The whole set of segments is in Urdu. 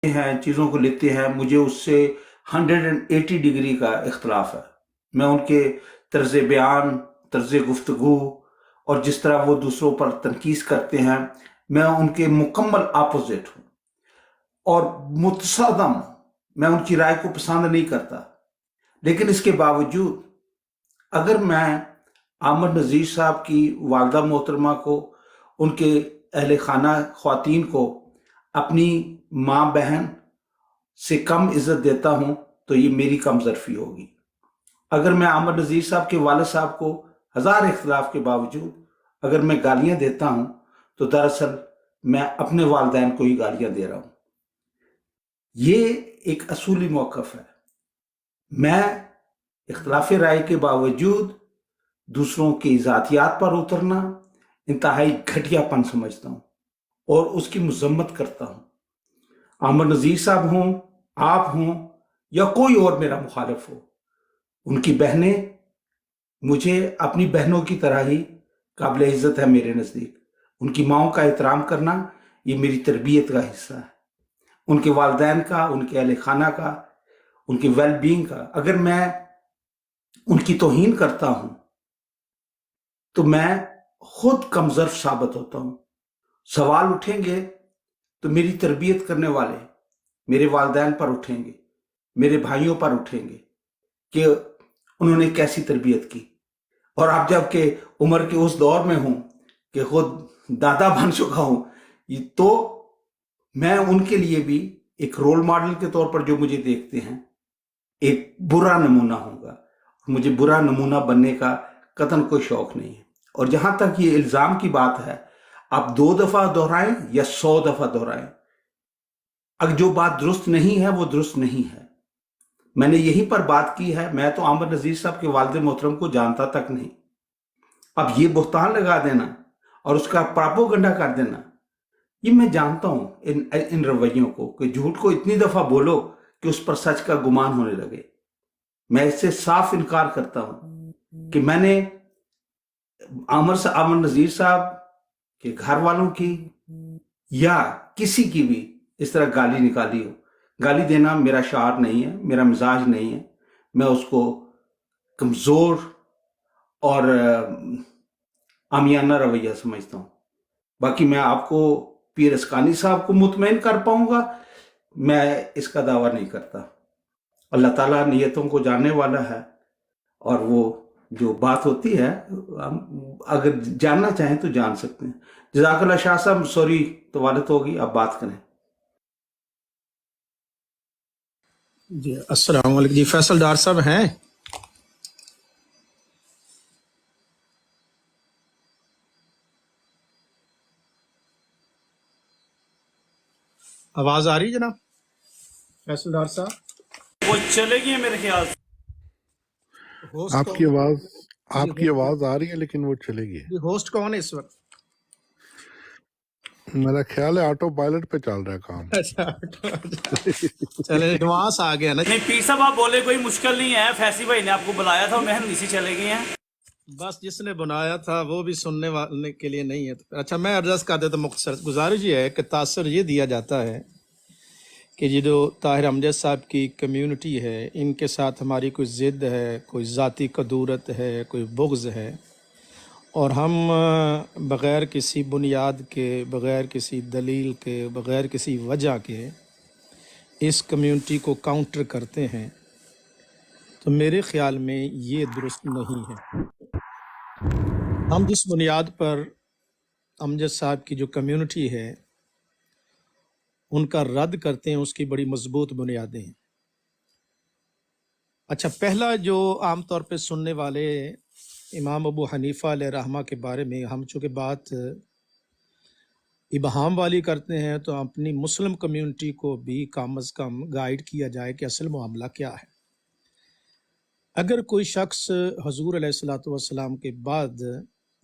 ہیں چیزوں کو لیتے ہیں، مجھے اس سے 180 ڈگری کا اختلاف ہے۔ میں ان کے طرز بیان، طرز گفتگو اور جس طرح وہ دوسروں پر تنقید کرتے ہیں، میں ان کے مکمل اپوزٹ ہوں، اور متصادم میں ان کی رائے کو پسند نہیں کرتا۔ لیکن اس کے باوجود اگر میں احمد نذیر صاحب کی والدہ محترمہ کو، ان کے اہل خانہ خواتین کو اپنی ماں بہن سے کم عزت دیتا ہوں تو یہ میری کم ظرفی ہوگی۔ اگر میں احمد نذیر صاحب کے والد صاحب کو ہزار اختلاف کے باوجود اگر میں گالیاں دیتا ہوں تو دراصل میں اپنے والدین کو ہی گالیاں دے رہا ہوں۔ یہ ایک اصولی موقف ہے۔ میں اختلاف رائے کے باوجود دوسروں کی ذاتیات پر اترنا انتہائی گھٹیا پن سمجھتا ہوں اور اس کی مذمت کرتا ہوں۔ احمد نذیر صاحب ہوں، آپ ہوں یا کوئی اور میرا مخالف ہو، ان کی بہنیں مجھے اپنی بہنوں کی طرح ہی قابل عزت ہے میرے نزدیک۔ ان کی ماؤں کا احترام کرنا یہ میری تربیت کا حصہ ہے۔ ان کے والدین کا، ان کے اہل خانہ کا، ان کی ویل بینگ کا اگر میں ان کی توہین کرتا ہوں تو میں خود کمظرف ثابت ہوتا ہوں۔ سوال اٹھیں گے تو میری تربیت کرنے والے میرے والدین پر اٹھیں گے، میرے بھائیوں پر اٹھیں گے کہ انہوں نے کیسی تربیت کی۔ اور اب جب کہ عمر کے اس دور میں ہوں کہ خود دادا بن چکا ہوں، تو میں ان کے لیے بھی ایک رول ماڈل کے طور پر جو مجھے دیکھتے ہیں ایک برا نمونہ ہوگا۔ مجھے برا نمونہ بننے کا قطعاً کوئی شوق نہیں ہے۔ اور جہاں تک یہ الزام کی بات ہے، آپ 2 دفعہ دہرائیں یا 100 دفعہ دہرائیں، اگر جو بات درست نہیں ہے وہ درست نہیں ہے۔ میں نے یہیں پر بات کی ہے، میں تو احمد نذیر صاحب کے والد محترم کو جانتا تک نہیں۔ اب یہ بہتان لگا دینا اور اس کا پراپوگنڈا کر دینا، یہ میں جانتا ہوں ان رویوں کو، کہ جھوٹ کو اتنی دفعہ بولو کہ اس پر سچ کا گمان ہونے لگے۔ میں اس سے صاف انکار کرتا ہوں کہ میں نے احمد نذیر صاحب کے گھر والوں کی یا کسی کی بھی اس طرح گالی نکالی ہو۔ گالی دینا میرا شعار نہیں ہے، میرا مزاج نہیں ہے۔ میں اس کو کمزور اور عامیانہ رویہ سمجھتا ہوں۔ باقی میں آپ کو پیر اسکانی صاحب کو مطمئن کر پاؤں گا، میں اس کا دعویٰ نہیں کرتا۔ اللہ تعالیٰ نیتوں کو جاننے والا ہے، اور وہ جو بات ہوتی ہے ہم اگر جاننا چاہیں تو جان سکتے ہیں۔ جزاک اللہ شاہ صاحب، سوری طوالت ہوگی، آپ بات کریں۔ جی السلام علیکم۔ جی فیصل ڈار صاحب ہیں؟ آواز آ رہی ہے جناب فیصل ڈار صاحب؟ وہ چلے گی میرے خیال سے۔ ہوسٹ آپ کی آواز آ رہی ہے لیکن وہ چلے گی۔ ہوسٹ کون ہے اس وقت؟ میرا خیال ہے آٹو پائلٹ پہ چل رہا ہے کام۔ اچھا چلے ایڈوانس آ گیا نا۔ نہیں پیر صاحب آپ بولے، کوئی مشکل نہیں ہے، فیصل بھائی نے آپ کو بلایا تھا، مہم نیسی چلے گئی ہیں۔ بس جس نے بنایا تھا وہ بھی سننے والے کے لیے نہیں ہے۔ اچھا میں عرض کر دیتا ہوں، مختصر گزارش یہ ہے کہ تاثر یہ دیا جاتا ہے کہ یہ جو طاہر امجد صاحب کی کمیونٹی ہے، ان کے ساتھ ہماری کوئی ضد ہے، کوئی ذاتی کدورت ہے، کوئی بغض ہے، اور ہم بغیر کسی بنیاد کے، بغیر کسی دلیل کے، بغیر کسی وجہ کے اس کمیونٹی کو کاؤنٹر کرتے ہیں، تو میرے خیال میں یہ درست نہیں ہے۔ ہم جس بنیاد پر امجد صاحب کی جو کمیونٹی ہے ان کا رد کرتے ہیں، اس کی بڑی مضبوط بنیادیں ہیں۔ اچھا، پہلا جو عام طور پہ سننے والے امام ابو حنیفہ علیہ رحمہ کے بارے میں ہم چونکہ بات ابہام والی کرتے ہیں، تو اپنی مسلم کمیونٹی کو بھی کم از کم گائیڈ کیا جائے کہ اصل معاملہ کیا ہے۔ اگر کوئی شخص حضور علیہ الصلوۃ والسلام کے بعد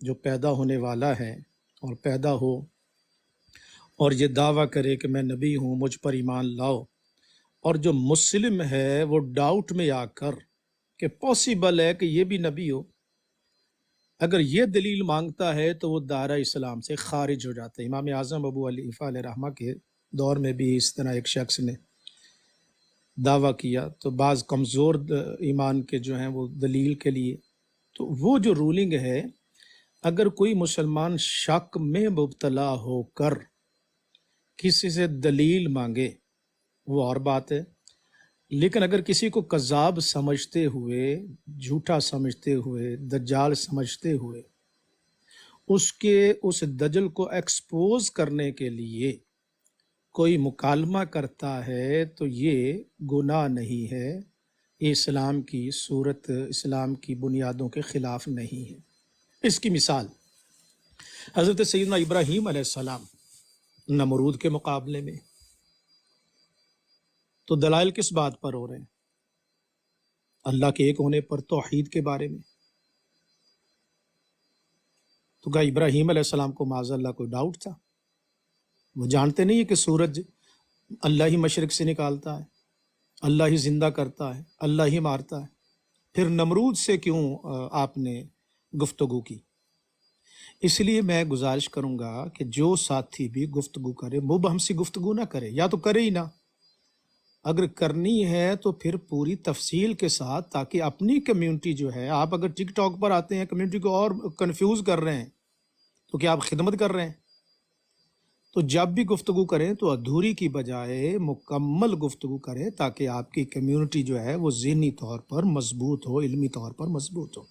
جو پیدا ہونے والا ہے اور پیدا ہو اور یہ دعویٰ کرے کہ میں نبی ہوں، مجھ پر ایمان لاؤ، اور جو مسلم ہے وہ ڈاؤٹ میں آ کر کہ پاسبل ہے کہ یہ بھی نبی ہو، اگر یہ دلیل مانگتا ہے تو وہ دائرہ اسلام سے خارج ہو جاتا ہے۔ امام اعظم ابو حنیفہ علیہ رحمہ کے دور میں بھی اس طرح ایک شخص نے دعویٰ کیا، تو بعض کمزور ایمان کے جو ہیں وہ دلیل کے لیے، تو وہ جو رولنگ ہے، اگر کوئی مسلمان شک میں مبتلا ہو کر کسی سے دلیل مانگے وہ اور بات ہے، لیکن اگر کسی کو کذاب سمجھتے ہوئے، جھوٹا سمجھتے ہوئے، دجال سمجھتے ہوئے اس دجل کو ایکسپوز کرنے کے لیے کوئی مکالمہ کرتا ہے تو یہ گناہ نہیں ہے، یہ اسلام کی صورت، اسلام کی بنیادوں کے خلاف نہیں ہے۔ اس کی مثال حضرت سیدنا ابراہیم علیہ السلام نمرود کے مقابلے میں، تو دلائل کس بات پر ہو رہے ہیں؟ اللہ کے ایک ہونے پر، توحید کے بارے میں۔ تو کیا ابراہیم علیہ السلام کو معاذ اللہ کوئی ڈاؤٹ تھا؟ وہ جانتے نہیں کہ سورج اللہ ہی مشرق سے نکالتا ہے، اللہ ہی زندہ کرتا ہے، اللہ ہی مارتا ہے، پھر نمرود سے کیوں آپ نے گفتگو کی؟ اس لیے میں گزارش کروں گا کہ جو ساتھی بھی گفتگو کرے مبہم سی گفتگو نہ کرے، یا تو کرے ہی نہ، اگر کرنی ہے تو پھر پوری تفصیل کے ساتھ، تاکہ اپنی کمیونٹی جو ہے، آپ اگر ٹک ٹاک پر آتے ہیں کمیونٹی کو اور کنفیوز کر رہے ہیں تو کیا آپ خدمت کر رہے ہیں؟ تو جب بھی گفتگو کریں تو ادھوری کی بجائے مکمل گفتگو کریں، تاکہ آپ کی کمیونٹی جو ہے وہ ذہنی طور پر مضبوط ہو، علمی طور پر مضبوط ہو۔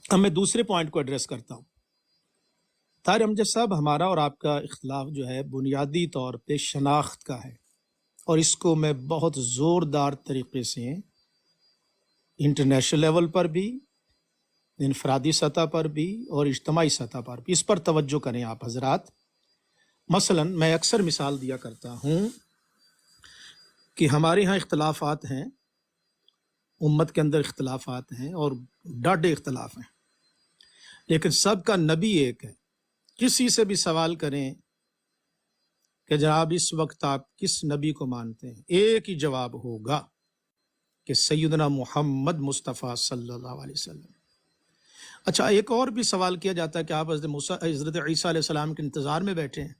اب میں دوسرے پوائنٹ کو ایڈریس کرتا ہوں۔ طاہر امجد صاحب، ہمارا اور آپ کا اختلاف جو ہے بنیادی طور پہ شناخت کا ہے، اور اس کو میں بہت زوردار طریقے سے انٹرنیشنل لیول پر بھی، انفرادی سطح پر بھی، اور اجتماعی سطح پر بھی اس پر توجہ کریں آپ حضرات۔ مثلا میں اکثر مثال دیا کرتا ہوں کہ ہمارے ہاں اختلافات ہیں، امت کے اندر اختلافات ہیں اور ڈاڈے اختلاف ہیں، لیکن سب کا نبی ایک ہے۔ کسی سے بھی سوال کریں کہ جناب اس وقت آپ کس نبی کو مانتے ہیں، ایک ہی جواب ہوگا کہ سیدنا محمد مصطفیٰ صلی اللہ علیہ وسلم۔ اچھا، ایک اور بھی سوال کیا جاتا ہے کہ آپ حضرت عیسیٰ علیہ السلام کے انتظار میں بیٹھے ہیں۔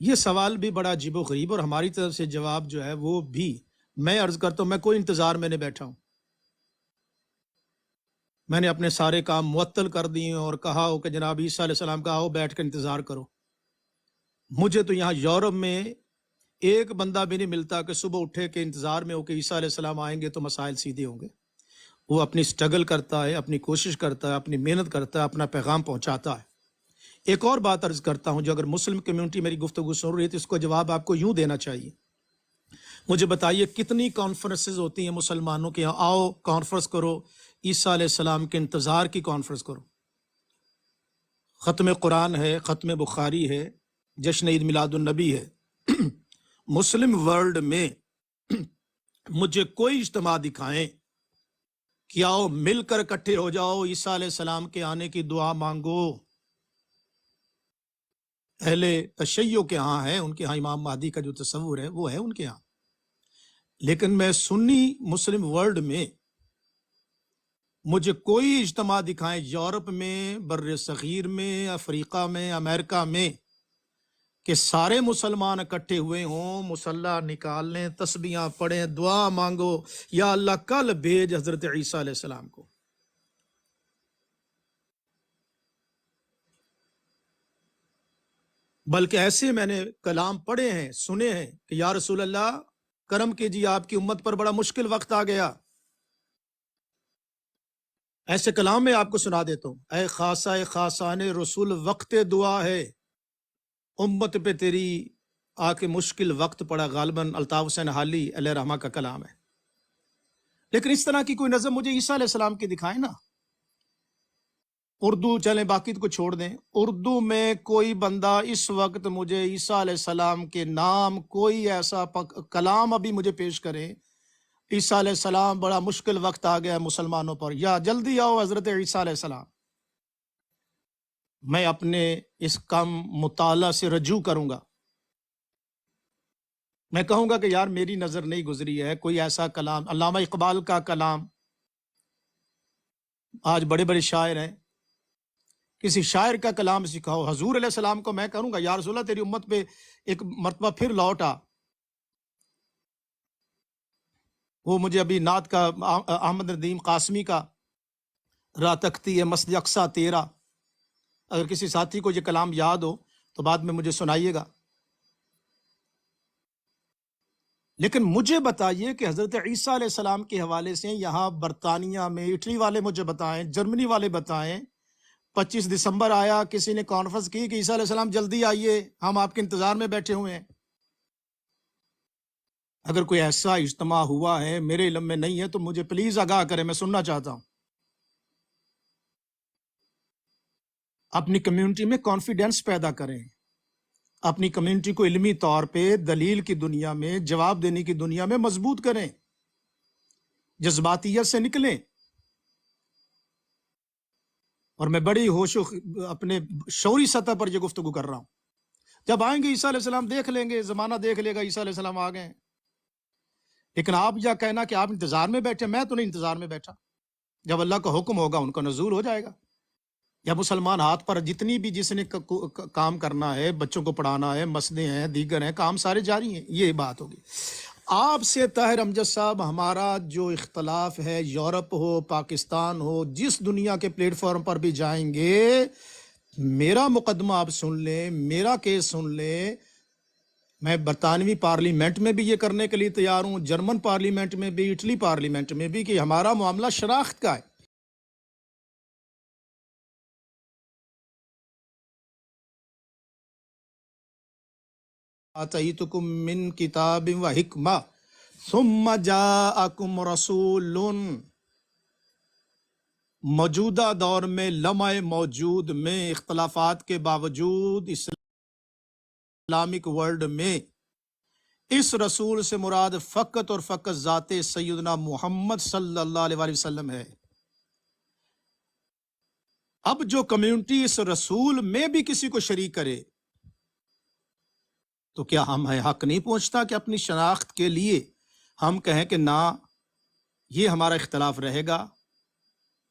یہ سوال بھی بڑا عجیب و غریب، اور ہماری طرف سے جواب جو ہے وہ بھی میں عرض کرتا ہوں، میں کوئی انتظار میں نہیں بیٹھا ہوں۔ میں نے اپنے سارے کام معطل کر دیے اور کہا ہو کہ جناب عیسیٰ علیہ السلام کا آؤ بیٹھ کر انتظار کرو۔ مجھے تو یہاں یورپ میں ایک بندہ بھی نہیں ملتا کہ صبح اٹھے کے انتظار میں ہو کہ عیسیٰ علیہ السلام آئیں گے تو مسائل سیدھے ہوں گے۔ وہ اپنی سٹرگل کرتا ہے، اپنی کوشش کرتا ہے، اپنی محنت کرتا ہے، اپنا پیغام پہنچاتا ہے۔ ایک اور بات عرض کرتا ہوں، جو اگر مسلم کمیونٹی میری گفتگو سن رہی ہے تو اس کو جواب آپ کو یوں دینا چاہیے۔ مجھے بتائیے کتنی کانفرنسز ہوتی ہیں مسلمانوں کے یہاں؟ آؤ کانفرنس کرو، عیسیٰ علیہ السلام کے انتظار کی کانفرنس کرو۔ ختم قرآن ہے، ختم بخاری ہے، جشن عید میلاد النبی ہے۔ مسلم ورلڈ میں مجھے کوئی اجتماع دکھائیں کہ آؤ مل کر اکٹھے ہو جاؤ، عیسیٰ علیہ السلام کے آنے کی دعا مانگو۔ اہل تشیع کے ہاں ہے، ان کے ہاں امام مہدی کا جو تصور ہے وہ ہے ان کے ہاں، لیکن میں سنی مسلم ورلڈ میں مجھے کوئی اجتماع دکھائیں، یورپ میں، بر صغیر میں، افریقہ میں، امریکہ میں، کہ سارے مسلمان اکٹھے ہوئے ہوں، مصلی نکال لیں، تسبیحاں پڑھیں، دعا مانگو، یا اللہ کل بھیج حضرت عیسیٰ علیہ السلام کو۔ بلکہ ایسے میں نے کلام پڑھے ہیں، سنے ہیں کہ یا رسول اللہ کرم کیجیے، آپ کی امت پر بڑا مشکل وقت آ گیا۔ ایسے کلام میں آپ کو سنا دیتا ہوں، اے خاصہ خاصان رسول، وقت دعا ہے، امت پہ تیری آ کے مشکل وقت پڑا۔ غالباً الطاف حسین حالی علیہ رحمہ کا کلام ہے۔ لیکن اس طرح کی کوئی نظم مجھے عیسیٰ علیہ السلام کی دکھائیں نا۔ اردو چلیں، باقی کو چھوڑ دیں، اردو میں کوئی بندہ اس وقت مجھے عیسیٰ علیہ السلام کے نام کوئی ایسا کلام ابھی مجھے پیش کرے، عیسیٰ علیہ السلام بڑا مشکل وقت آ گیا مسلمانوں پر، یا جلدی آؤ حضرت عیسیٰ علیہ السلام۔ میں اپنے اس کم مطالعہ سے رجوع کروں گا، میں کہوں گا کہ یار میری نظر نہیں گزری ہے کوئی ایسا کلام۔ علامہ اقبال کا کلام، آج بڑے بڑے شاعر ہیں کسی شاعر کا کلام سکھاؤ. حضور علیہ السلام کو میں کروں گا یا رسول اللہ تیری امت پہ ایک مرتبہ پھر لوٹ آ. وہ مجھے ابھی نعت کا احمد ندیم قاسمی کا راہ تختی ہے مسجد اقصیٰ تیرا، اگر کسی ساتھی کو یہ کلام یاد ہو تو بعد میں مجھے سنائیے گا. لیکن مجھے بتائیے کہ حضرت عیسیٰ علیہ السلام کے حوالے سے یہاں برطانیہ میں اٹلی والے مجھے بتائیں، جرمنی والے بتائیں. 25 دسمبر آیا، کسی نے کانفرنس کی کہ عیسیٰ علیہ السلام جلدی آئیے، ہم آپ کے انتظار میں بیٹھے ہوئے ہیں. اگر کوئی ایسا اجتماع ہوا ہے میرے علم میں نہیں ہے تو مجھے پلیز آگاہ کریں، میں سننا چاہتا ہوں. اپنی کمیونٹی میں کانفیڈنس پیدا کریں، اپنی کمیونٹی کو علمی طور پہ دلیل کی دنیا میں، جواب دینے کی دنیا میں مضبوط کریں، جذباتیت سے نکلیں. اور میں بڑی ہوش اپنے شعوری سطح پر یہ گفتگو کر رہا ہوں. جب آئیں گے عیسیٰ علیہ السلام دیکھ لیں گے، زمانہ دیکھ لے گا عیسیٰ علیہ السلام آ گئے ہیں. لیکن آپ یہ کہنا کہ آپ انتظار میں بیٹھے، میں تو نہیں انتظار میں بیٹھا. جب اللہ کا حکم ہوگا ان کا نزول ہو جائے گا. یا مسلمان ہاتھ پر جتنی بھی جس نے کام کرنا ہے، بچوں کو پڑھانا ہے، مسجدیں ہیں، دیگر ہیں، کام سارے جاری ہیں. یہ بات ہوگی. آپ سے طاہر امجد صاحب ہمارا جو اختلاف ہے، یورپ ہو، پاکستان ہو، جس دنیا کے پلیٹ فارم پر بھی جائیں گے، میرا مقدمہ آپ سن لیں، میرا کیس سن لیں. میں برطانوی پارلیمنٹ میں بھی یہ کرنے کے لیے تیار ہوں، جرمن پارلیمنٹ میں بھی، اٹلی پارلیمنٹ میں بھی، کہ ہمارا معاملہ شناخت کا ہے. آتیتکم من کتاب و حکمہ ثم جاءکم رسول. موجودہ دور میں، لمحہ موجود میں، اختلافات کے باوجود اسلامک ورلڈ میں اس رسول سے مراد فقط اور فقط ذات سیدنا محمد صلی اللہ علیہ وآلہ وسلم ہے. اب جو کمیونٹی اس رسول میں بھی کسی کو شریک کرے تو کیا ہم حق نہیں پہنچتا کہ اپنی شناخت کے لیے ہم کہیں کہ نہ، یہ ہمارا اختلاف رہے گا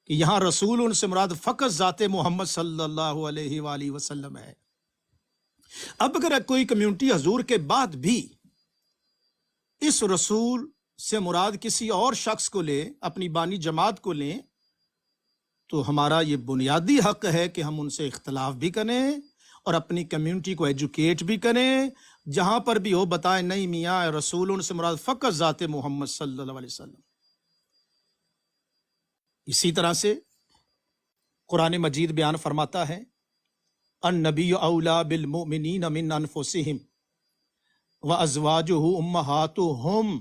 کہ یہاں رسول ان سے مراد فقط ذات محمد صلی اللہ علیہ وآلہ وسلم ہے. اب اگر کوئی کمیونٹی حضور کے بعد بھی اس رسول سے مراد کسی اور شخص کو لے، اپنی بانی جماعت کو لیں، تو ہمارا یہ بنیادی حق ہے کہ ہم ان سے اختلاف بھی کریں اور اپنی کمیونٹی کو ایجوکیٹ بھی کریں. جہاں پر بھی ہو بتائیں نہیں میاں رسول ان سے مراد فقط ذات محمد صلی اللہ علیہ وسلم. اسی طرح سے قرآن مجید بیان فرماتا ہے النبی اولا بالمؤمنین من انفسہم وازواجہ امہاتہم.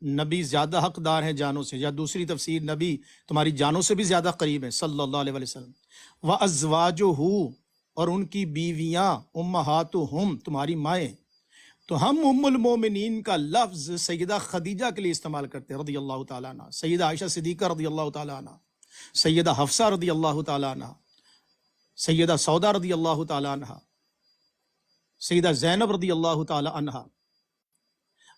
نبی زیادہ حقدار ہیں جانوں سے، یا دوسری تفسیر نبی تمہاری جانوں سے بھی زیادہ قریب ہیں صلی اللہ علیہ وسلم. وازواجہ، اور ان کی بیویاں، امہاتہم تمہاری مائیں. تو ہم ام المومنین کا لفظ سیدہ خدیجہ کے لیے استعمال کرتے ہیں رضی اللہ تعالیٰ عنہ، سیدہ عائشہ صدیقہ رضی اللہ تعالیٰ عنہ، سیدہ حفصہ رضی اللہ تعالیٰ عنہ، سیدہ سودا رضی اللہ تعالیٰ عنہ، سیدہ زینب رضی اللہ تعالیٰ عنہ.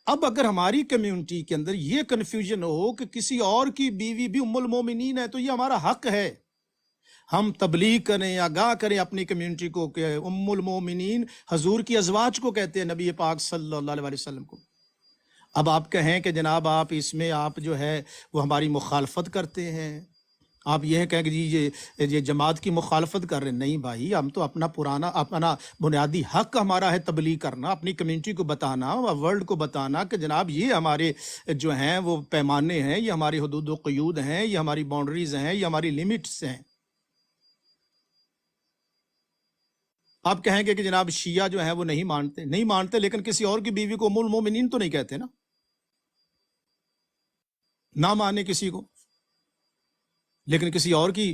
اب اگر ہماری کمیونٹی کے اندر یہ کنفیوژن ہو کہ کسی اور کی بیوی بھی ام المومنین ہے تو یہ ہمارا حق ہے، ہم تبلیغ کریں، آگاہ کریں اپنی کمیونٹی کو کہ ام المومنین حضور کی ازواج کو کہتے ہیں، نبی پاک صلی اللہ علیہ وسلم کو. اب آپ کہیں کہ جناب آپ اس میں آپ جو ہے وہ ہماری مخالفت کرتے ہیں، آپ یہ کہیں کہ جی یہ جماعت کی مخالفت کر رہے ہیں. نہیں بھائی، ہم تو اپنا بنیادی حق ہمارا ہے تبلیغ کرنا، اپنی کمیونٹی کو بتانا، ورلڈ کو بتانا کہ جناب یہ ہمارے جو ہیں وہ پیمانے ہیں، یہ ہماری حدود و قیود ہیں، یہ ہماری باؤنڈریز ہیں، یہ ہماری لیمٹس ہیں. آپ کہیں گے کہ جناب شیعہ جو ہیں وہ نہیں مانتے، لیکن کسی اور کی بیوی کو ام المومنین تو نہیں کہتے نا، نہ مانے کسی کو، لیکن کسی اور کی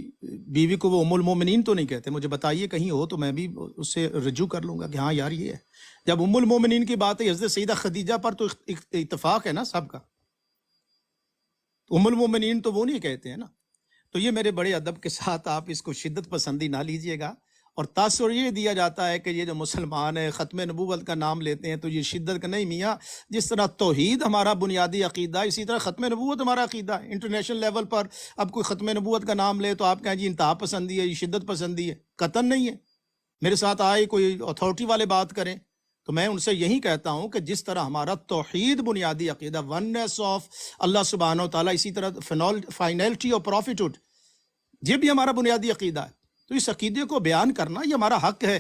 بیوی کو وہ ام المومنین تو نہیں کہتے. مجھے بتائیے کہیں ہو تو میں بھی اس سے رجوع کر لوں گا کہ ہاں یار یہ ہے. جب ام المومنین کی بات ہے حضرت سیدہ خدیجہ پر تو اتفاق ہے نا سب کا، ام المومنین تو وہ نہیں کہتے ہیں نا. تو یہ میرے بڑے ادب کے ساتھ آپ اس کو شدت پسندی نہ لیجئے گا، اور تاثر یہ دیا جاتا ہے کہ یہ جو مسلمان ہیں ختم نبوت کا نام لیتے ہیں تو یہ شدت کا نہیں میاں، جس طرح توحید ہمارا بنیادی عقیدہ ہے اسی طرح ختم نبوت ہمارا عقیدہ ہے۔ انٹرنیشنل لیول پر اب کوئی ختم نبوت کا نام لے تو آپ کہیں جی انتہا پسندی ہے، یہ شدت پسندی ہے، قطعاً نہیں ہے۔ میرے ساتھ آئے کوئی اتھارٹی والے بات کریں تو میں ان سے یہی کہتا ہوں کہ جس طرح ہمارا توحید بنیادی عقیدہ، وننس آف اللہ سبحانہ و تعالیٰ، اسی طرح فائنلٹی اور پروفیٹہڈ، یہ بھی ہمارا بنیادی عقیدہ ہے، تو اس عقیدے کو بیان کرنا یہ ہمارا حق ہے۔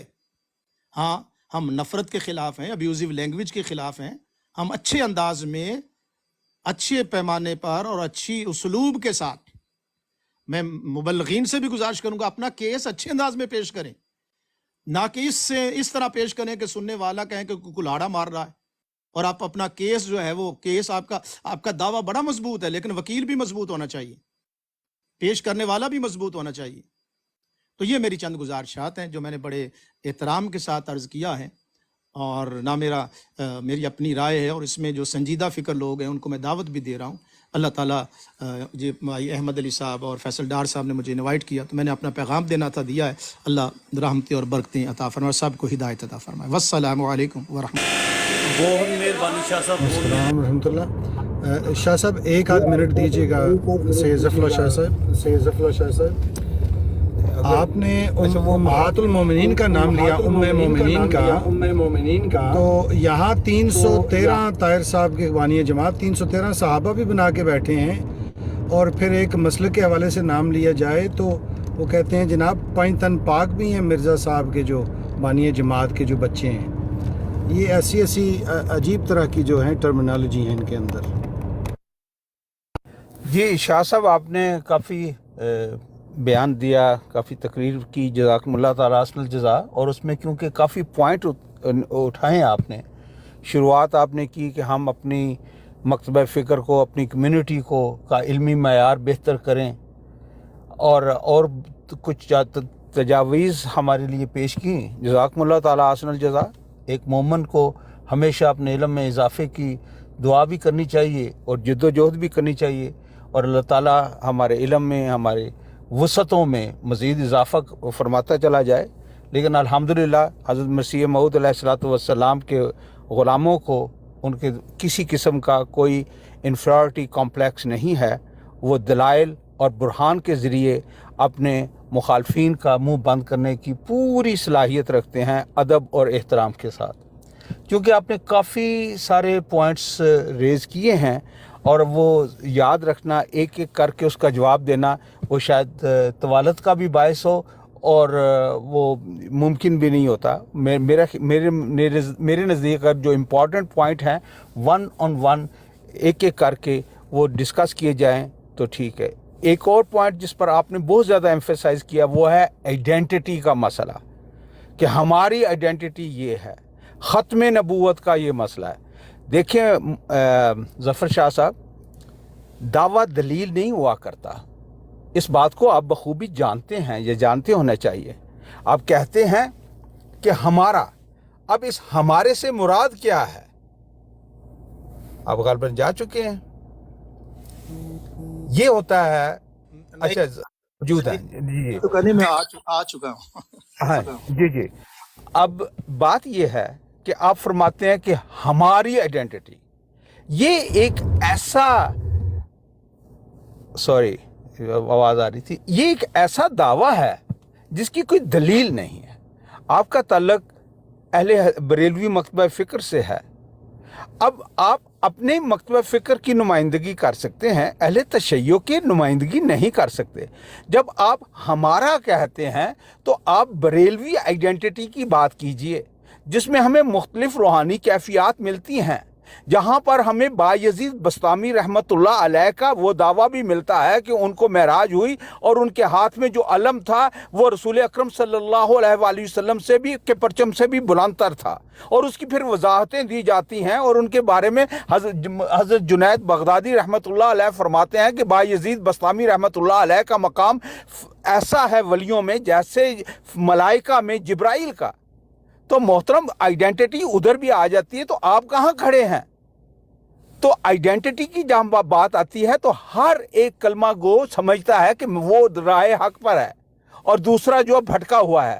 ہاں ہم نفرت کے خلاف ہیں، ابیوزو لینگویج کے خلاف ہیں، ہم اچھے انداز میں، اچھے پیمانے پر اور اچھی اسلوب کے ساتھ، میں مبلغین سے بھی گزارش کروں گا اپنا کیس اچھے انداز میں پیش کریں، نہ کہ اس طرح پیش کریں کہ سننے والا کہیں کہ کلاڑا مار رہا ہے، اور آپ اپنا کیس جو ہے وہ کیس آپ کا دعویٰ بڑا مضبوط ہے لیکن وکیل بھی مضبوط ہونا چاہیے، پیش کرنے والا بھی مضبوط ہونا چاہیے۔ تو یہ میری چند گزارشات ہیں جو میں نے بڑے احترام کے ساتھ عرض کیا ہے، اور نہ میری اپنی رائے ہے، اور اس میں جو سنجیدہ فکر لوگ ہیں ان کو میں دعوت بھی دے رہا ہوں۔ اللہ تعالیٰ جی بھائی احمد علی صاحب اور فیصل ڈار صاحب نے مجھے انوائٹ کیا تو میں نے اپنا پیغام دینا تھا، دیا ہے۔ اللہ رحمتیں اور برکتیں عطا فرمائے، سب کو ہدایت عطا فرمائے۔ والسلام علیکم ورحمۃ اللہ۔ بہت مہربانی شاہ صاحب، بہت السلام ورحمۃ اللہ۔ شاہ صاحب ایک آدھ منٹ دیجیے گا سید ظفر اللہ شاہ صاحب، آپ نے امہات المومنین کا نام لیا، ام مومنین کا، تو یہاں 313 طاہر صاحب کے بانی جماعت 313 صحابہ بھی بنا کے بیٹھے ہیں، اور پھر ایک مسلک کے حوالے سے نام لیا جائے تو وہ کہتے ہیں جناب 5 تن پاک بھی ہیں مرزا صاحب کے جو بانی جماعت کے جو بچے ہیں۔ یہ ایسی عجیب طرح کی جو ہیں ٹرمینالوجی ہیں ان کے اندر۔ جی شاہ صاحب، آپ نے کافی بیان دیا، کافی تقریر کی، جزاکم اللہ تعالیٰ احسن الجزا، اور اس میں کیونکہ کافی پوائنٹ اٹھائے آپ نے، شروعات آپ نے کی کہ ہم اپنی مکتبہ فکر کو، اپنی کمیونٹی کو کا علمی معیار بہتر کریں، اور کچھ تجاویز ہمارے لیے پیش کی، جزاکم اللہ تعالیٰ احسن الجزا۔ ایک مومن کو ہمیشہ اپنے علم میں اضافے کی دعا بھی کرنی چاہیے اور جد و جہد بھی کرنی چاہیے، اور اللہ تعالیٰ ہمارے علم میں، ہمارے وسعتوں میں مزید اضافہ فرماتا چلا جائے۔ لیکن الحمدللہ حضرت مسیح موعود علیہ الصلوۃ والسلام کے غلاموں کو ان کے کسی قسم کا کوئی انفیریٹی کمپلیکس نہیں ہے، وہ دلائل اور برہان کے ذریعے اپنے مخالفین کا منہ بند کرنے کی پوری صلاحیت رکھتے ہیں، ادب اور احترام کے ساتھ۔ کیونکہ آپ نے کافی سارے پوائنٹس ریز کیے ہیں، اور وہ یاد رکھنا، ایک ایک کر کے اس کا جواب دینا، وہ شاید طوالت کا بھی باعث ہو اور وہ ممکن بھی نہیں ہوتا۔ میرے نزدیک جو امپورٹنٹ پوائنٹ ہیں 1 on 1 ایک ایک کر کے وہ ڈسکس کیے جائیں تو ٹھیک ہے۔ ایک اور پوائنٹ جس پر آپ نے بہت زیادہ ایمفیسائز کیا وہ ہے آئیڈینٹی کا مسئلہ، کہ ہماری آئیڈینٹی یہ ہے، ختم نبوت کا یہ مسئلہ ہے۔ دیکھیں ظفر شاہ صاحب، دعویٰ دلیل نہیں ہوا کرتا، اس بات کو آپ بخوبی جانتے ہیں، یہ جانتے ہونا چاہیے۔ آپ کہتے ہیں کہ ہمارا، اب اس ہمارے سے مراد کیا ہے؟ آپ غالباً جا چکے ہیں، یہ ہوتا ہے۔ اچھا موجود ہے، جی تو کہنے میں آ چکا ہوں۔ ہاں جی۔ اب بات یہ ہے کہ آپ فرماتے ہیں کہ ہماری آئیڈینٹی، یہ ایک ایسا، سوری آواز آ رہی تھی، یہ ایک ایسا دعویٰ ہے جس کی کوئی دلیل نہیں ہے۔ آپ کا تعلق اہل بریلوی مکتبہ فکر سے ہے، اب آپ اپنے مکتبہ فکر کی نمائندگی کر سکتے ہیں، اہل تشیع کی نمائندگی نہیں کر سکتے۔ جب آپ ہمارا کہتے ہیں تو آپ بریلوی آئیڈینٹی کی بات کیجئے، جس میں ہمیں مختلف روحانی کیفیات ملتی ہیں، جہاں پر ہمیں بایزید بسطامی رحمۃ اللہ علیہ کا وہ دعویٰ بھی ملتا ہے کہ ان کو معراج ہوئی اور ان کے ہاتھ میں جو علم تھا وہ رسول اکرم صلی اللہ علیہ وآلہ وسلم سے بھی کے پرچم سے بھی بلند تر تھا، اور اس کی پھر وضاحتیں دی جاتی ہیں، اور ان کے بارے میں حضرت جنید بغدادی رحمۃ اللہ علیہ فرماتے ہیں کہ بایزید بسطامی رحمۃ اللہ علیہ کا مقام ایسا ہے ولیوں میں جیسے ملائکہ میں جبرائیل کا۔ تو محترم آئیڈینٹی ادھر بھی آ جاتی ہے، تو آپ کہاں کھڑے ہیں؟ تو آئیڈینٹی کی جب بات آتی ہے تو ہر ایک کلمہ گو سمجھتا ہے کہ وہ راہ حق پر ہے، اور دوسرا جو بھٹکا ہوا ہے۔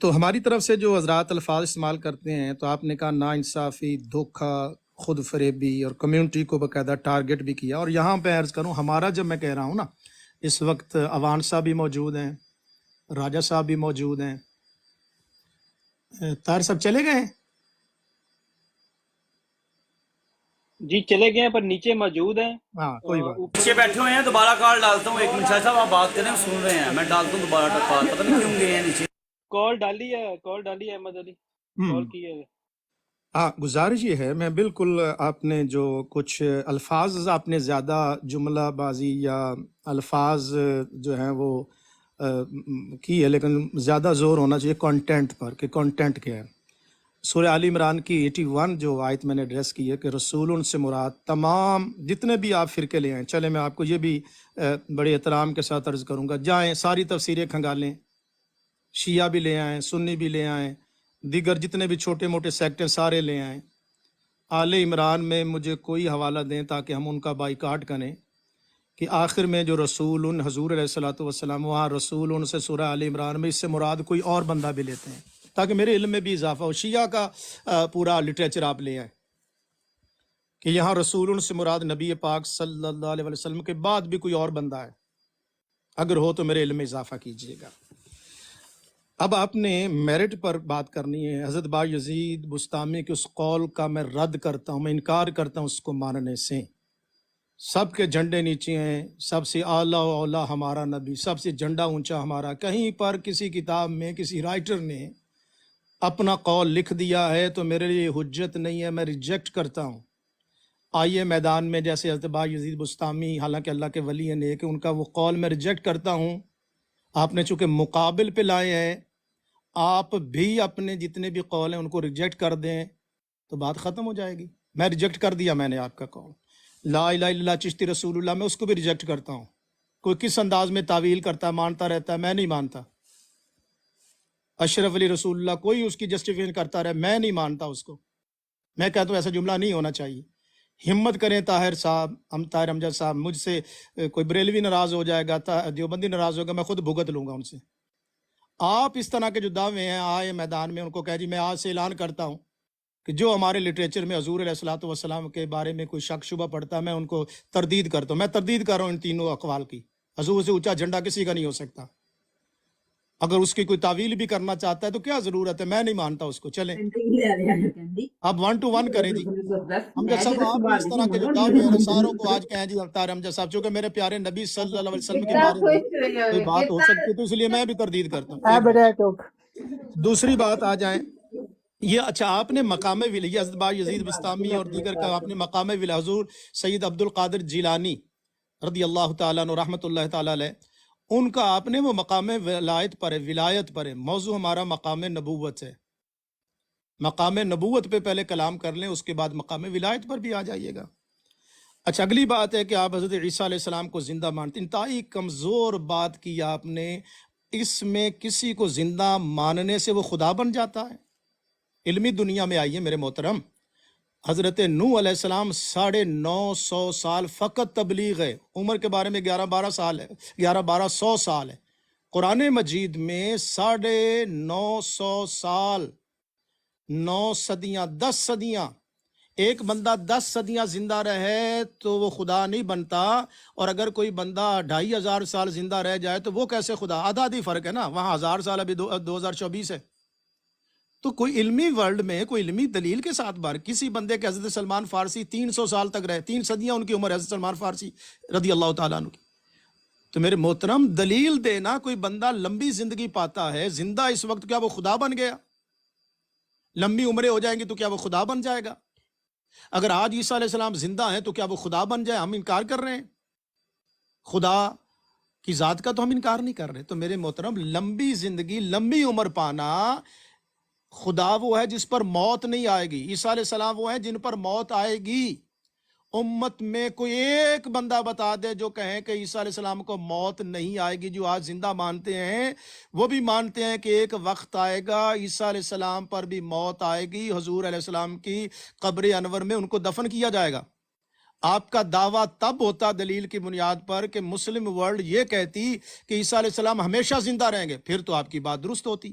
تو ہماری طرف سے جو حضرات الفاظ استعمال کرتے ہیں تو آپ نے کہا ناانصافی، دھوکہ، خود فریبی اور کمیونٹی کو باقاعدہ ٹارگٹ بھی کیا. اور یہاں پہ عرض کروں ہمارا جب میں کہہ رہا ہوں نا، اس وقت اوان صاحب بھی موجود ہیں، راجہ صاحب بھی موجود ہیں. طاہر صاحب چلے گئے ہیں؟ جی چلے گئے ہیں پر نیچے موجود ہیں. ہاں کوئی بات. اوپر پیچھے بیٹھے ہوئے ہیں، دوبارہ کال ڈالتا ہوں. ایک منٹ شاہ صاحب آپ بات کریں، سن رہے ہیں، میں ڈالتا ہوں دوبارہ کال. پتہ نہیں کیوں گئے ہیں نیچے. کال ڈالی ہے احمد علی، کال کی ہے. ہاں گزارش یہ ہے، میں بالکل آپ نے جو کچھ الفاظ آپ نے زیادہ جملہ بازی یا الفاظ جو ہیں وہ کی ہے، لیکن زیادہ زور ہونا چاہیے کانٹینٹ پر کہ کانٹینٹ کیا ہے. سورہ آل عمران کی 81 جو آیت میں نے ایڈریس کی ہے کہ رسول سے مراد تمام جتنے بھی آپ فرقے لے آئیں. چلے میں آپ کو یہ بھی بڑے احترام کے ساتھ عرض کروں گا، جائیں ساری تفسیریں کھنگالیں، شیعہ بھی لے آئیں، سنی بھی لے آئیں، دیگر جتنے بھی چھوٹے موٹے سیکٹ ہیں سارے لے آئیں. آل عمران میں مجھے کوئی حوالہ دیں تاکہ ہم ان کا بائیکاٹ کریں کہ آخر میں جو رسول حضور علیہ الصلوۃ والسلام وہاں رسول سے سورہ آل عمران میں اس سے مراد کوئی اور بندہ بھی لیتے ہیں تاکہ میرے علم میں بھی اضافہ ہو. شیعہ کا پورا لٹریچر آپ لے آئیں کہ یہاں رسول سے مراد نبی پاک صلی اللہ علیہ وسلم کے بعد بھی کوئی اور بندہ ہے، اگر ہو تو میرے علم میں اضافہ کیجیے گا. اب آپ نے میرٹ پر بات کرنی ہے. حضرت با یزید بستامی کے اس قول کا میں رد کرتا ہوں، میں انکار کرتا ہوں اس کو ماننے سے. سب کے جھنڈے نیچے ہیں، سب سے اعلیٰ و اولیٰ ہمارا نبی، سب سے جھنڈا اونچا ہمارا. کہیں پر کسی کتاب میں کسی رائٹر نے اپنا قول لکھ دیا ہے تو میرے لیے حجت نہیں ہے، میں ریجیکٹ کرتا ہوں. آئیے میدان میں جیسے حضرت با یزید بستامی حالانکہ اللہ کے ولی ہیں نیک، ان کا وہ قول میں ریجیکٹ کرتا ہوں. آپ نے چونکہ مقابل پہ لائے ہیں، آپ بھی اپنے جتنے بھی قول ہیں ان کو ریجیکٹ کر دیں تو بات ختم ہو جائے گی. میں ریجیکٹ کر دیا میں نے آپ کا قول. لا الہ الا اللہ چشتی رسول اللہ، میں اس کو بھی ریجیکٹ کرتا ہوں. کوئی کس انداز میں تعویل کرتا ہے مانتا رہتا ہے، میں نہیں مانتا. اشرف علی رسول اللہ کوئی اس کی جسٹیفیکیشن کرتا رہے، میں نہیں مانتا اس کو. میں کہتا ہوں ایسا جملہ نہیں ہونا چاہیے. ہمت کریں طاہر صاحب، طاہر امجد صاحب، مجھ سے کوئی بریلوی ناراض ہو جائے گا، دیوبندی ناراض ہوگا، میں خود بھگت لوں گا ان سے. آپ اس طرح کے جو دعوے ہیں آئے میدان میں ان کو کہہ جی میں آج سے اعلان کرتا ہوں کہ جو ہمارے لٹریچر میں حضور علیہ الصلوۃ والسلام کے بارے میں کوئی شک شبہ پڑتا ہے میں ان کو تردید کرتا ہوں. میں تردید کر رہا ہوں ان تینوں اقوال کی. حضور سے اونچا جھنڈا کسی کا نہیں ہو سکتا. اگر اس کی کوئی تعویل بھی کرنا چاہتا ہے تو کیا ضرورت ہے، میں نہیں مانتا اس کو. چلیں اب 1 to 1 کریں جی. امجد صاحب آپ بھی اس طرح کے جو دعوے ہیں ساروں کو آج کہیں جی طاہر امجد صاحب، چونکہ میرے پیارے نبی صلی اللہ علیہ وسلم کے بارے میں کوئی بات ہو سکتی ہے تو اس لیے میں بھی تردید کرتا ہوں. دوسری بات آ جائیں یہ اچھا آپ نے مقام ولی حضرت با یزید بستامی اور دیگر کا آپ نے مقام ولی حضور سید عبد القادر جیلانی رضی اللہ تعالیٰ عنہ رحمۃ اللہ تعالیٰ علیہ، ان کا آپ نے وہ مقام ولایت پر ہے، ولایت پر ہے. موضوع ہمارا مقام نبوت ہے. مقام نبوت پہ پہلے کلام کر لیں، اس کے بعد مقام ولایت پر بھی آ جائیے گا. اچھا اگلی بات ہے کہ آپ حضرت عیسیٰ علیہ السلام کو زندہ مانتے. انتہائی کمزور بات کی آپ نے. اس میں کسی کو زندہ ماننے سے وہ خدا بن جاتا ہے؟ علمی دنیا میں آئیے میرے محترم. حضرت نوح علیہ السلام 950 سال فقط تبلیغ ہے. عمر کے بارے میں 11-12 سال ہے، 1100 سال ہے. قرآن مجید میں 950 سال، 9 صدیاں، 10 صدیاں. ایک بندہ 10 صدیاں زندہ رہے تو وہ خدا نہیں بنتا، اور اگر کوئی بندہ 2500 سال زندہ رہ جائے تو وہ کیسے خدا؟ آدھا آدھی فرق ہے نا. وہاں 1000 سال، ابھی 2024 ہے. تو کوئی علمی ورلڈ میں کوئی علمی دلیل کے ساتھ بار کسی بندے کے حضرت سلمان فارسی 300 سال تک رہے، 3 صدیاں ان کی عمر حضرت سلمان فارسی رضی اللہ تعالیٰ عنہ کی. تو میرے محترم دلیل دینا، کوئی بندہ لمبی زندگی پاتا ہے زندہ اس وقت، کیا وہ خدا بن گیا؟ لمبی عمریں ہو جائیں گی تو کیا وہ خدا بن جائے گا؟ اگر آج عیسیٰ علیہ السلام زندہ ہیں تو کیا وہ خدا بن جائے؟ ہم انکار کر رہے ہیں خدا کی ذات کا، تو ہم انکار نہیں کر رہے. تو میرے محترم لمبی زندگی، لمبی عمر پانا، خدا وہ ہے جس پر موت نہیں آئے گی. عیسیٰ علیہ السلام وہ ہیں جن پر موت آئے گی. امت میں کوئی ایک بندہ بتا دے جو کہیں کہ عیسیٰ علیہ السلام کو موت نہیں آئے گی. جو آج زندہ مانتے ہیں وہ بھی مانتے ہیں کہ ایک وقت آئے گا عیسیٰ علیہ السلام پر بھی موت آئے گی. حضور علیہ السلام کی قبر انور میں ان کو دفن کیا جائے گا. آپ کا دعویٰ تب ہوتا دلیل کی بنیاد پر کہ مسلم ورلڈ یہ کہتی کہ عیسیٰ علیہ السلام ہمیشہ زندہ رہیں گے، پھر تو آپ کی بات درست ہوتی.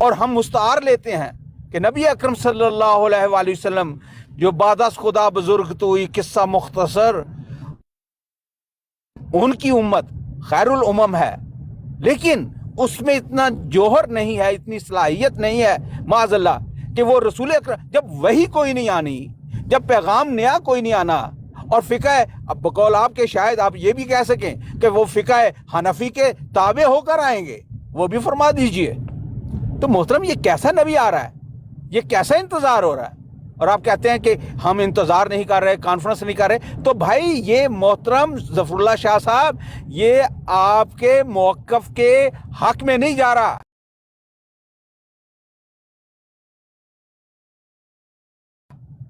اور ہم مستعار لیتے ہیں کہ نبی اکرم صلی اللہ علیہ وآلہ وسلم جو بعد از خدا بزرگ تو یہ قصہ مختصر، ان کی امت خیر الامم ہے، لیکن اس میں اتنا جوہر نہیں ہے، اتنی صلاحیت نہیں ہے معاذ اللہ کہ وہ رسول اکرم، جب وہی کوئی نہیں آنی، جب پیغام نیا کوئی نہیں آنا، اور فقہ اب بقول آپ کے شاید آپ یہ بھی کہہ سکیں کہ وہ فقہ حنفی کے تابع ہو کر آئیں گے، وہ بھی فرما دیجئے۔ تو محترم یہ کیسا نبی آ رہا ہے، یہ کیسا انتظار ہو رہا ہے؟ اور آپ کہتے ہیں کہ ہم انتظار نہیں کر رہے، کانفرنس نہیں کر رہے۔ تو بھائی یہ محترم ظفر اللہ شاہ صاحب، یہ آپ کے موقف کے حق میں نہیں جا رہا،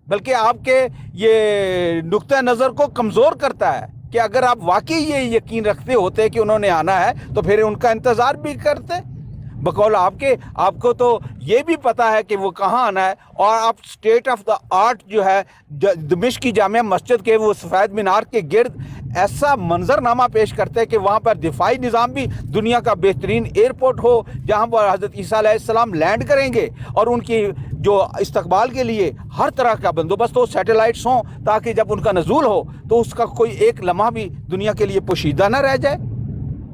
بلکہ آپ کے یہ نقطہ نظر کو کمزور کرتا ہے کہ اگر آپ واقعی یہ یقین رکھتے ہوتے کہ انہوں نے آنا ہے تو پھر ان کا انتظار بھی کرتے۔ بقول آپ کے، آپ کو تو یہ بھی پتا ہے کہ وہ کہاں آنا ہے، اور آپ سٹیٹ آف دا آرٹ جو ہے دمشق کی جامع مسجد کے وہ سفید مینار کے گرد ایسا منظر نامہ پیش کرتے ہیں کہ وہاں پر دفاعی نظام بھی دنیا کا بہترین ایئرپورٹ ہو، جہاں پر حضرت عیسیٰ علیہ السلام لینڈ کریں گے، اور ان کی جو استقبال کے لیے ہر طرح کا بندوبست ہو، سیٹلائٹس ہوں، تاکہ جب ان کا نزول ہو تو اس کا کوئی ایک لمحہ بھی دنیا کے لیے پوشیدہ نہ رہ جائے۔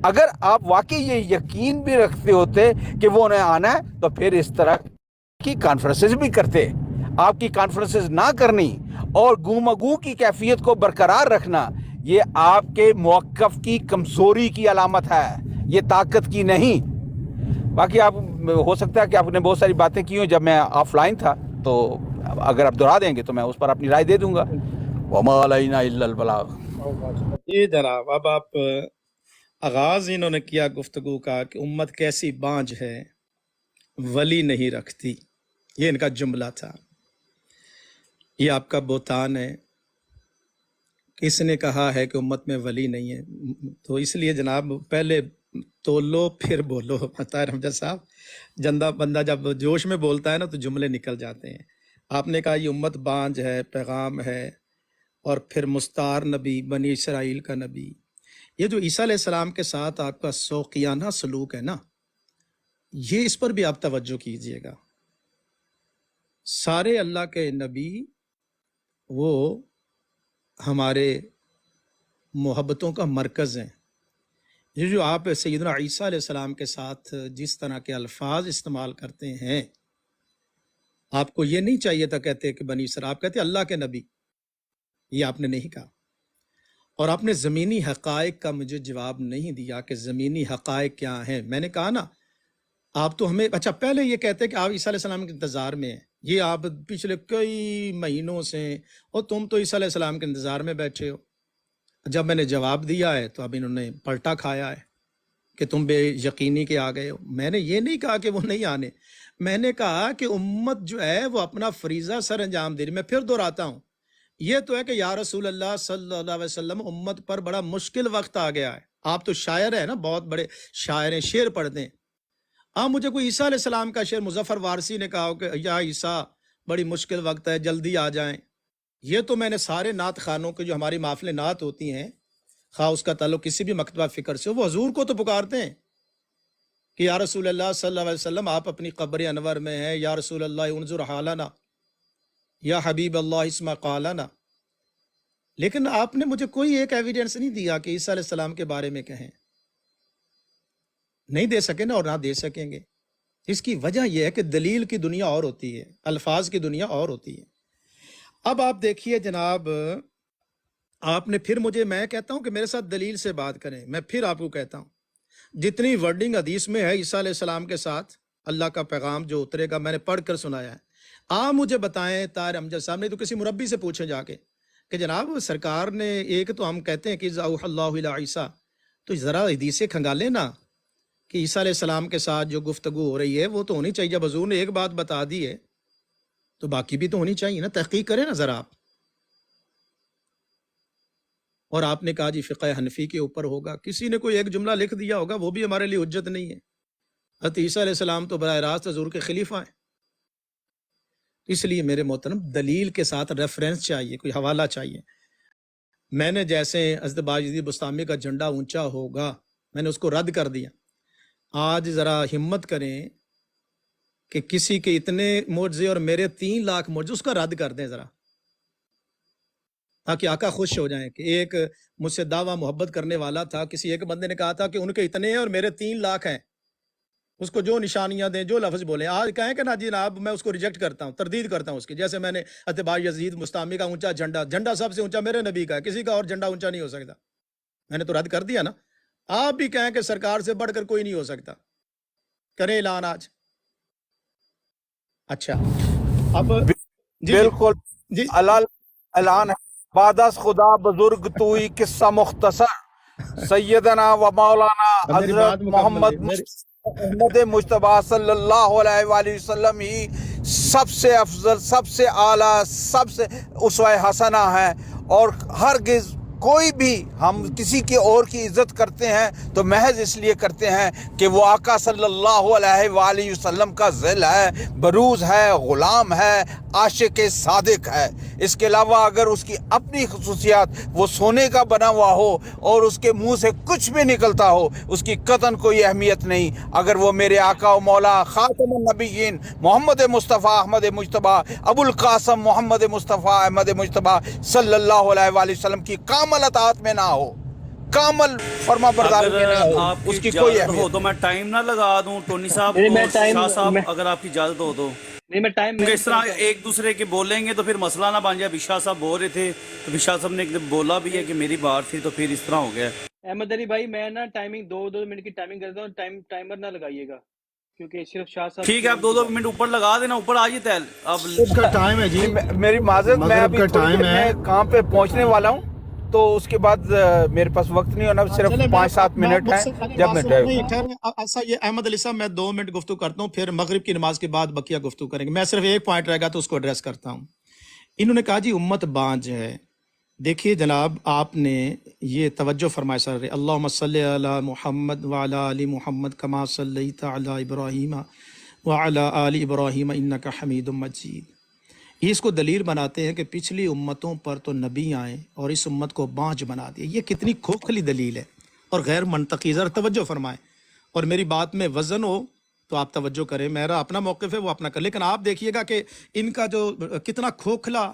اگر آپ واقعی یہ یقین بھی رکھتے ہوتے کہ وہ انہیں آنا ہے تو پھر اس طرح کی کانفرنسز بھی کرتے۔ آپ کی کانفرنسز نہ کرنی اور گومگو کی کیفیت کو برقرار رکھنا، یہ آپ کے موقف کی کمزوری کی علامت ہے، یہ طاقت کی نہیں۔ باقی آپ ہو سکتا ہے کہ آپ نے بہت ساری باتیں کی ہوں جب میں آف لائن تھا، تو اگر آپ دہرا دیں گے تو میں اس پر اپنی رائے دے دوں گا۔ وما علینا الا البلاغ۔ یہ جناب اب آپ آغاز انہوں نے کیا گفتگو کا کہ امت کیسی بانجھ ہے، ولی نہیں رکھتی، یہ ان کا جملہ تھا۔ یہ آپ کا بہتان ہے، کس نے کہا ہے کہ امت میں ولی نہیں ہے؟ تو اس لیے جناب پہلے تولو پھر بولو۔ طاہر امجد صاحب، جندہ بندہ جب جوش میں بولتا ہے نا تو جملے نکل جاتے ہیں۔ آپ نے کہا یہ امت بانجھ ہے، پیغام ہے، اور پھر مستعار نبی، بنی اسرائیل کا نبی۔ یہ جو عیسیٰ علیہ السلام کے ساتھ آپ کا سوقیانہ سلوک ہے نا، یہ اس پر بھی آپ توجہ کیجئے گا۔ سارے اللہ کے نبی وہ ہمارے محبتوں کا مرکز ہیں۔ یہ جو آپ سیدنا عیسیٰ علیہ السلام کے ساتھ جس طرح کے الفاظ استعمال کرتے ہیں، آپ کو یہ نہیں چاہیے تھا کہتے کہ بنی اسرائیل، آپ کہتے اللہ کے نبی، یہ آپ نے نہیں کہا۔ اور آپ نے زمینی حقائق کا مجھے جواب نہیں دیا کہ زمینی حقائق کیا ہیں۔ میں نے کہا نا، آپ تو ہمیں اچھا پہلے یہ کہتے کہ آپ عیسیٰ علیہ السلام کے انتظار میں ہیں، یہ آپ پچھلے کئی مہینوں سے ہیں، اور تم تو عیسیٰ علیہ السلام کے انتظار میں بیٹھے ہو۔ جب میں نے جواب دیا ہے تو اب انہوں نے پلٹا کھایا ہے کہ تم بے یقینی کے آ گئے ہو۔ میں نے یہ نہیں کہا کہ وہ نہیں آنے، میں نے کہا کہ امت جو ہے وہ اپنا فریضہ سر انجام دے رہی۔ میں پھر دہراتا ہوں، یہ تو ہے کہ یا رسول اللہ صلی اللہ علیہ وسلم، امت پر بڑا مشکل وقت آ گیا ہے۔ آپ تو شاعر ہیں نا، بہت بڑے شاعر ہیں، شعر پڑھتے ہیں۔ آپ مجھے کوئی عیسیٰ علیہ السلام کا شعر مظفر وارسی نے کہا ہو کہ یا عیسیٰ بڑی مشکل وقت ہے، جلدی آ جائیں، یہ تو میں نے سارے نعت خانوں کے جو ہماری محفل نعت ہوتی ہیں، خواہ اس کا تعلق کسی بھی مکتبہ فکر سے ہو، وہ حضور کو تو پکارتے ہیں کہ یا رسول اللہ صلی اللہ علیہ وسلم آپ اپنی قبر انور میں ہیں، یا رسول اللہ انظر حالنا، یا حبیب اللہ اسمع قالنا۔ لیکن آپ نے مجھے کوئی ایک ایویڈنس نہیں دیا کہ عیسیٰ علیہ السلام کے بارے میں کہیں، نہیں دے سکے نا، اور نہ دے سکیں گے۔ اس کی وجہ یہ ہے کہ دلیل کی دنیا اور ہوتی ہے، الفاظ کی دنیا اور ہوتی ہے۔ اب آپ دیکھیے جناب، آپ نے پھر مجھے، میں کہتا ہوں کہ میرے ساتھ دلیل سے بات کریں، میں پھر آپ کو کہتا ہوں جتنی ورڈنگ حدیث میں ہے عیسیٰ علیہ السلام کے ساتھ اللہ کا پیغام جو اترے گا، میں نے پڑھ کر سنایا ہے۔ آپ مجھے بتائیں، طاہر امجد صاحب نے تو کسی مربی سے پوچھیں جا کے کہ جناب سرکار نے ایک تو ہم کہتے ہیں کہ اوحی اللہ الی عیسیٰ، تو ذرا حدیثیں کھنگالیں نا کہ عیسیٰ علیہ السلام کے ساتھ جو گفتگو ہو رہی ہے وہ تو ہونی چاہیے۔ جب حضور نے ایک بات بتا دی ہے تو باقی بھی تو ہونی چاہیے نا، تحقیق کریں نا ذرا آپ۔ اور آپ نے کہا جی فقہ حنفی کے اوپر ہوگا، کسی نے کوئی ایک جملہ لکھ دیا ہوگا، وہ بھی ہمارے لیے حجت نہیں ہے۔ حضرت عیسیٰ علیہ السلام تو براہ راست حضور کے خلیفہ ہیں۔ اس لیے میرے محترم دلیل کے ساتھ ریفرنس چاہیے، کوئی حوالہ چاہیے۔ میں نے جیسے حضرت باجدید بستامی کا جھنڈا اونچا ہوگا، میں نے اس کو رد کر دیا۔ آج ذرا ہمت کریں کہ کسی کے اتنے معجزے اور میرے 3 لاکھ معجزے، اس کا رد کر دیں ذرا، تاکہ آقا خوش ہو جائیں کہ ایک مجھ سے دعویٰ محبت کرنے والا تھا، کسی ایک بندے نے کہا تھا کہ ان کے اتنے ہیں اور میرے 3 لاکھ ہیں، اس کو جو نشانیاں دیں، جو لفظ بولیں، آج کہیں کہ نا جناب میں اس کو ریجیکٹ کرتا ہوں، تردید کرتا ہوں اس کی، جیسے میں نے اتباع یزید مستعمی کا اونچا جھنڈا سب سے اونچا میرے نبی کا ہے، کسی کا اور جھنڈا اونچا نہیں ہو سکتا، میں نے تو رد کر دیا نا۔ آپ بھی کہیں کہ سرکار سے بڑھ کر کوئی نہیں ہو سکتا، کریں اعلان آج۔ اچھا اب جی بالکل جی اعلان ہے، بعد از خدا بزرگ توئی قصہ مختصر سیدنا و مولانا اب میری حضرت بات مکمل محمد احمد مجتبیٰ صلی اللہ علیہ وآلہ وسلم ہی سب سے افضل، سب سے اعلیٰ، سب سے اسوہ حسنہ ہے، اور ہرگز کوئی بھی ہم کسی کی اور کی عزت کرتے ہیں تو محض اس لیے کرتے ہیں کہ وہ آقا صلی اللہ علیہ وآلہ وسلم کا ذل ہے، بروز ہے، غلام ہے، عاشق صادق ہے۔ اس کے علاوہ اگر اس کی اپنی خصوصیات وہ سونے کا بنا ہوا ہو اور اس کے منہ سے کچھ بھی نکلتا ہو، اس کی قطعاً کوئی اہمیت نہیں۔ اگر وہ میرے آقا و مولا خاتم النبیین محمد مصطفیٰ احمد مجتبیٰ ابو القاسم محمد مصطفیٰ احمد مجتبیٰ صلی اللہ علیہ وآلہ وسلم کی کامل اطاعت میں نہ ہو، کامل فرما برداری میں نہ اگر ہو، آپ اس کی کی کوئی اجازت ہو اہمیت تو میں ٹائم نہ لگا دوں ٹونی صاحب نہیں، کو، میں ٹائم شاہ صاحب میں اگر آپ کی اجازت ہو تو، نہیں، میں ٹائم کیونکہ اس طرح ایک دوسرے کے بولیں گے تو پھر مسئلہ نہ بن جائے۔ ابھی شاہ صاحب بول رہے تھے، ابھی شاہ صاحب نے ایک دن بولا بھی ہے کہ میری بات تھی، تو پھر اس طرح ہو گیا۔ احمد علی بھائی، میں نا ٹائمنگ 2 منٹ کی ٹائمنگ کرتا ہوں، ٹائمر نہ لگائیے گا، کیونکہ صرف شاہ صاحب ٹھیک ہے، آپ 2 منٹ اوپر لگا دینا، اوپر آئیے تیل اب۔ اس کا ٹائم ہے جی، میری معذرت، میں مغرب ابھی کا تھوڑی ٹائم دیر ہے۔ میں کام پہ پہنچنے والا ہوں، تو اس کے بعد میرے پاس وقت نہیں ہونا، صرف 5-7 منٹ ہیں جب میں ڈرائیو کروں۔ ایسا یہ احمد علی صاحب، میں 2 منٹ گفتگو کرتا ہوں، پھر مغرب کی نماز کے بعد بقیہ گفتگو کریں گے۔ میں صرف ایک پوائنٹ رہے گا تو اس کو ایڈریس کرتا ہوں۔ انہوں نے کہا جی امت بانج ہے۔ دیکھیے جناب، آپ نے یہ توجہ فرمائے سر، اللہم صلی علی محمد وعلی آل محمد کما صلیت علی ابراہیم وعلی آل ابراہیم انک حمید مجید۔ یہ اس کو دلیل بناتے ہیں کہ پچھلی امتوں پر تو نبی آئے اور اس امت کو بانج بنا دیا۔ یہ کتنی کھوکھلی دلیل ہے اور غیر منطقی۔ ذرا توجہ فرمائیں، اور میری بات میں وزن ہو تو آپ توجہ کریں، میرا اپنا موقف ہے وہ اپنا کر، لیکن آپ دیکھیے گا کہ ان کا جو کتنا کھوکھلا،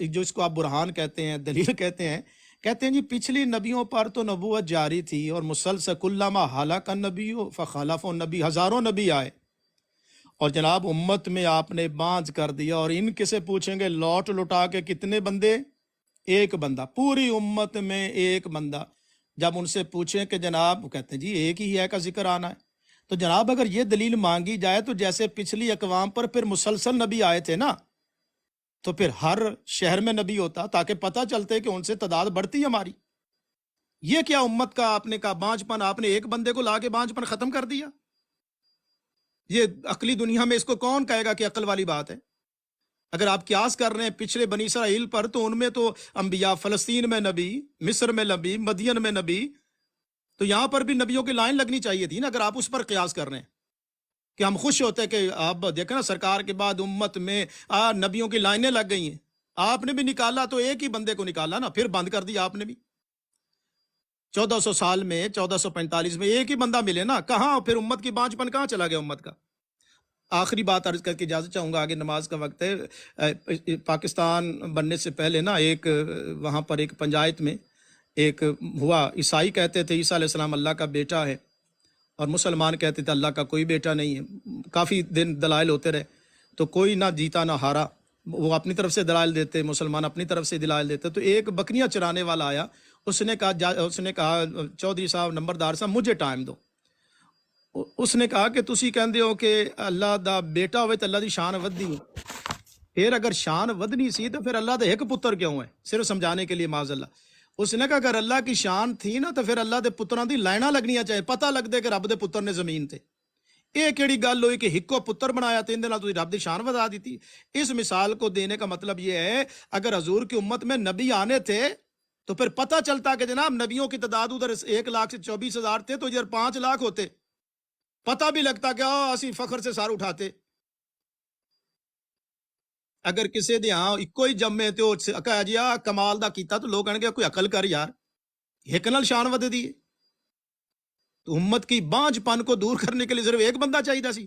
جو اس کو آپ برہان کہتے ہیں، دلیل کہتے ہیں جی پچھلی نبیوں پر تو نبوت جاری تھی اور مسلسل کلما ہلاک النبی فخلف النبی، ہزاروں نبی آئے، اور جناب امت میں آپ نے بانج کر دیا۔ اور ان کسے پوچھیں گے لوٹا کے کتنے بندے؟ ایک بندہ، پوری امت میں ایک بندہ۔ جب ان سے پوچھیں کہ جناب، کہتے ہیں جی ایک ہی ہے کا ذکر آنا ہے، تو جناب اگر یہ دلیل مانگی جائے تو جیسے پچھلی اقوام پر پھر مسلسل نبی آئے تھے نا، تو پھر ہر شہر میں نبی ہوتا تاکہ پتہ چلتے کہ ان سے تعداد بڑھتی ہے ہماری۔ یہ کیا امت کا آپ نے کہا بانج پن، آپ نے ایک بندے کو لا کے بانج پن ختم کر دیا؟ یہ عقلی دنیا میں اس کو کون کہے گا کہ عقل والی بات ہے؟ اگر آپ قیاس کر رہے ہیں پچھلے بنی اسرائیل پر، تو ان میں تو انبیاء، فلسطین میں نبی، مصر میں نبی، مدین میں نبی، تو یہاں پر بھی نبیوں کی لائن لگنی چاہیے تھی نا، اگر آپ اس پر قیاس کر رہے ہیں۔ کہ ہم خوش ہوتے کہ آپ دیکھیں نا سرکار کے بعد امت میں نبیوں کی لائنیں لگ گئی ہیں، آپ نے بھی نکالا تو ایک ہی بندے کو نکالا نا، پھر بند کر دیا آپ نے بھی۔ 1400 سال میں، 1445 میں ایک ہی بندہ ملے نا، کہاں پھر امت کی بانج پن کہاں چلا گیا امت کا؟ آخری بات عرض کر کے اجازت چاہوں گا، آگے نماز کا وقت ہے۔ پاکستان بننے سے پہلے نا ایک وہاں پر ایک پنچایت میں ایک ہوا، عیسائی کہتے تھے عیسیٰ علیہ السلام اللہ کا بیٹا ہے، اور مسلمان کہتے تھے اللہ کا کوئی بیٹا نہیں ہے۔ کافی دن دلائل ہوتے رہے تو کوئی نہ جیتا نہ ہارا، وہ اپنی طرف سے دلائل دیتے، مسلمان اپنی طرف سے دلائل دیتے۔ تو ایک بکریاں چرانے والا آیا، اس نے کہا چودھری صاحب، نمبردار صاحب، مجھے ٹائم دو۔ اس نے کہا کہ تسی کہندے ہو کہ اللہ دا بیٹا ہوئے تو اللہ دی شان ودی ہو، پھر اگر شان ودنی سی تو پھر اللہ دے ایک پتر کیوں ہے؟ صرف سمجھانے کے لیے، معاذ اللہ۔ اس نے کہا اگر اللہ کی شان تھی نا تو پھر اللہ دے پتراں دی لائناں لگنیاں چاہیے، پتہ لگ دے کہ رب دے پتر نے زمین تے۔ یہ کیڑی گل ہوئی کہ ہکو پتر بنایا تے اندے نال تسی رب دی شان ودا دیتی؟ اس مثال کو دینے کا مطلب یہ ہے، اگر حضور کی امت میں نبی آنے تھے تو پھر پتہ چلتا کہ جناب نبیوں کی تعداد ادھر 1 لاکھ سے 24,000 تھے تو ادھر 5 لاکھ ہوتے، پتہ بھی لگتا کہ اسی فخر سے سار اٹھاتے۔ اگر کسی دے ہاں اکو ہی جمے تو کہا جی کمال دا کیتا تو لوگ کہنے گے کوئی عقل کر یار، ایک نال شان ود دی۔ تو امت کی بانج پن کو دور کرنے کے لیے صرف ایک بندہ چاہیے سی۔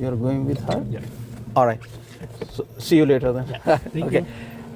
You are going with her? All right. So, see you later then. Okay.